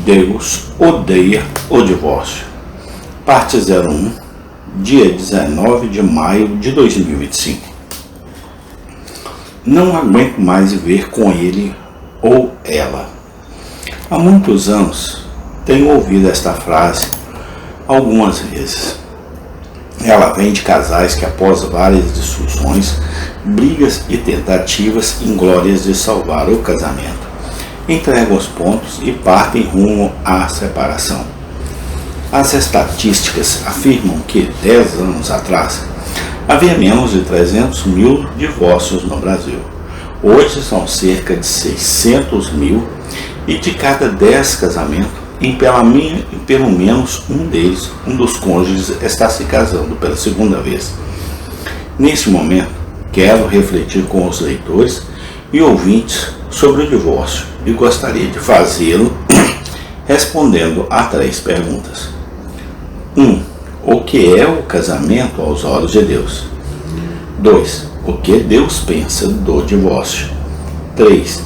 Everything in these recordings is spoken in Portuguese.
Deus odeia o divórcio. Parte 01, dia 19 de maio de 2025. Não aguento mais viver com ele ou ela. Há muitos anos tenho ouvido esta frase algumas vezes. Ela vem de casais que, após várias discussões, brigas e tentativas inglórias de salvar o casamento, entregam os pontos e partem rumo à separação. As estatísticas afirmam que 10 anos atrás havia menos de 300 mil divórcios no Brasil. Hoje são cerca de 600 mil e de cada 10 casamentos, em pelo menos um dos cônjuges está se casando pela segunda vez. Neste momento, quero refletir com os leitores e ouvintes sobre o divórcio e gostaria de fazê-lo respondendo a 3 perguntas. 1. O que é o casamento aos olhos de Deus? 2. O que Deus pensa do divórcio? 3.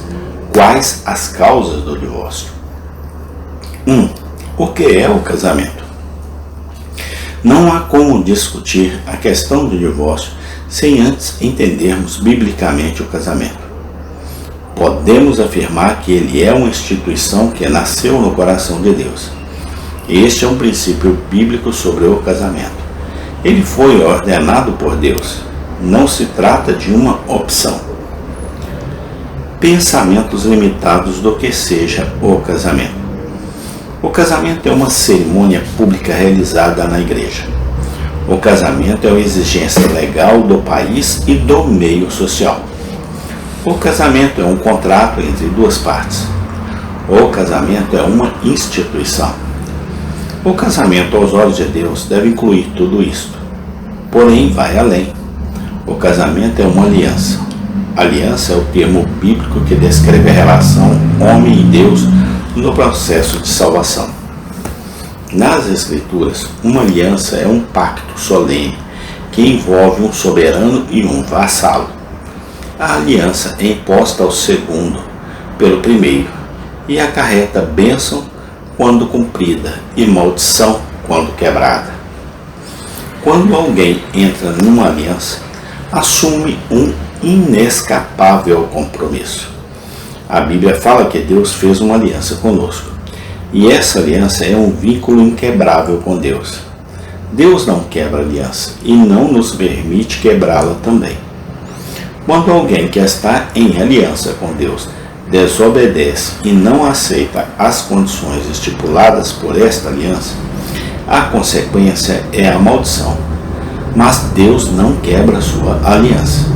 Quais as causas do divórcio? 1. O que é o casamento? Não há como discutir a questão do divórcio sem antes entendermos biblicamente o casamento. Podemos afirmar que ele é uma instituição que nasceu no coração de Deus. Este é um princípio bíblico sobre o casamento. Ele foi ordenado por Deus. Não se trata de uma opção. Pensamentos limitados do que seja o casamento. O casamento é uma cerimônia pública realizada na igreja. O casamento é uma exigência legal do país e do meio social. O casamento é um contrato entre 2 partes. O casamento é uma instituição. O casamento aos olhos de Deus deve incluir tudo isto. Porém, vai além. O casamento é uma aliança. Aliança é o termo bíblico que descreve a relação homem e Deus no processo de salvação. Nas Escrituras, uma aliança é um pacto solene que envolve um soberano e um vassalo. A aliança é imposta ao segundo pelo primeiro e acarreta bênção quando cumprida e maldição quando quebrada. Quando alguém entra numa aliança, assume um inescapável compromisso. A Bíblia fala que Deus fez uma aliança conosco, e essa aliança é um vínculo inquebrável com Deus. Deus não quebra aliança e não nos permite quebrá-la também. Quando alguém que está em aliança com Deus desobedece e não aceita as condições estipuladas por esta aliança, a consequência é a maldição. Mas Deus não quebra sua aliança.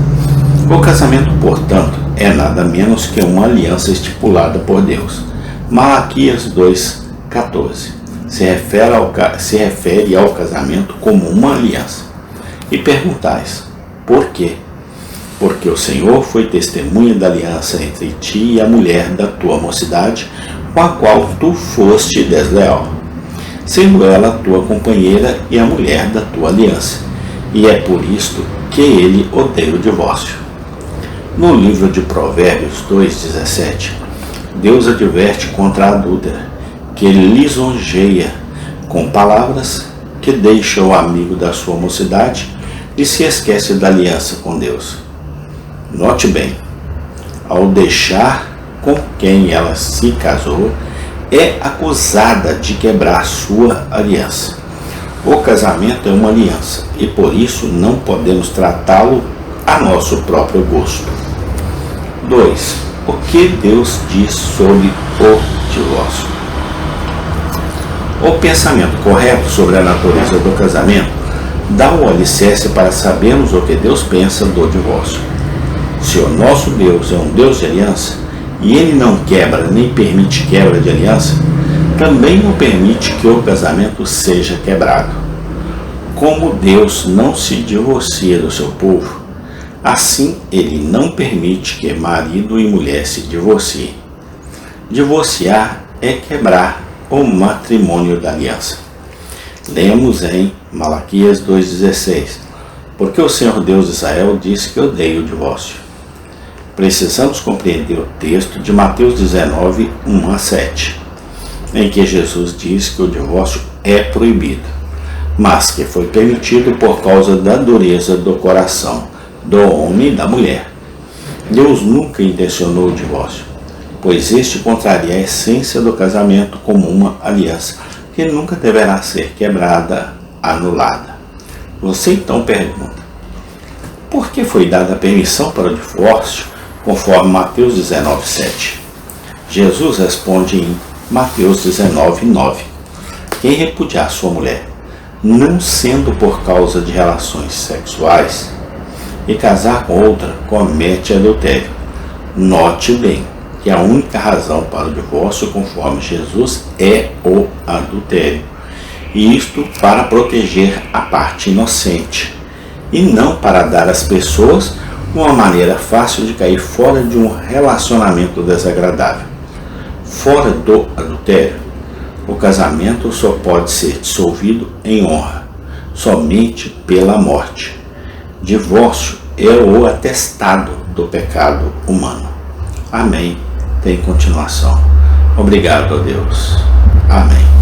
O casamento, portanto, é nada menos que uma aliança estipulada por Deus. Malaquias 2,14 se refere ao casamento como uma aliança. E perguntais, por quê? Porque o Senhor foi testemunha da aliança entre ti e a mulher da tua mocidade, com a qual tu foste desleal, sendo ela tua companheira e a mulher da tua aliança, e é por isto que ele odeia o divórcio. No livro de Provérbios 2,17, Deus adverte contra a adúltera, que lisonjeia com palavras, que deixa o amigo da sua mocidade e se esquece da aliança com Deus. Note bem, ao deixar com quem ela se casou, é acusada de quebrar sua aliança. O casamento é uma aliança e por isso não podemos tratá-lo a nosso próprio gosto. 2. O que Deus diz sobre o divórcio? O pensamento correto sobre a natureza do casamento dá o alicerce para sabermos o que Deus pensa do divórcio. Se o nosso Deus é um Deus de aliança, e Ele não quebra nem permite quebra de aliança, também não permite que o casamento seja quebrado. Como Deus não se divorcia do seu povo, assim Ele não permite que marido e mulher se divorciem. Divorciar é quebrar o matrimônio da aliança. Lemos em Malaquias 2,16, porque o Senhor Deus de Israel disse que odeia o divórcio. Precisamos compreender o texto de Mateus 19, 1 a 7. em que Jesus diz que o divórcio é proibido, mas que foi permitido por causa da dureza do coração do homem e da mulher. Deus nunca intencionou o divórcio, pois este contraria a essência do casamento como uma aliança que nunca deverá ser quebrada, anulada. Você então pergunta, por que foi dada a permissão para o divórcio, conforme Mateus 19:7? Jesus responde em Mateus 19:9. Quem repudiar sua mulher, não sendo por causa de relações sexuais, e casar com outra, comete adultério. Note bem que a única razão para o divórcio, conforme Jesus, é o adultério. E isto para proteger a parte inocente, e não para dar às pessoas uma maneira fácil de cair fora de um relacionamento desagradável. Fora do adultério, o casamento só pode ser dissolvido em honra, somente pela morte. Divórcio é o atestado do pecado humano. Amém. Tem continuação. Obrigado a Deus. Amém.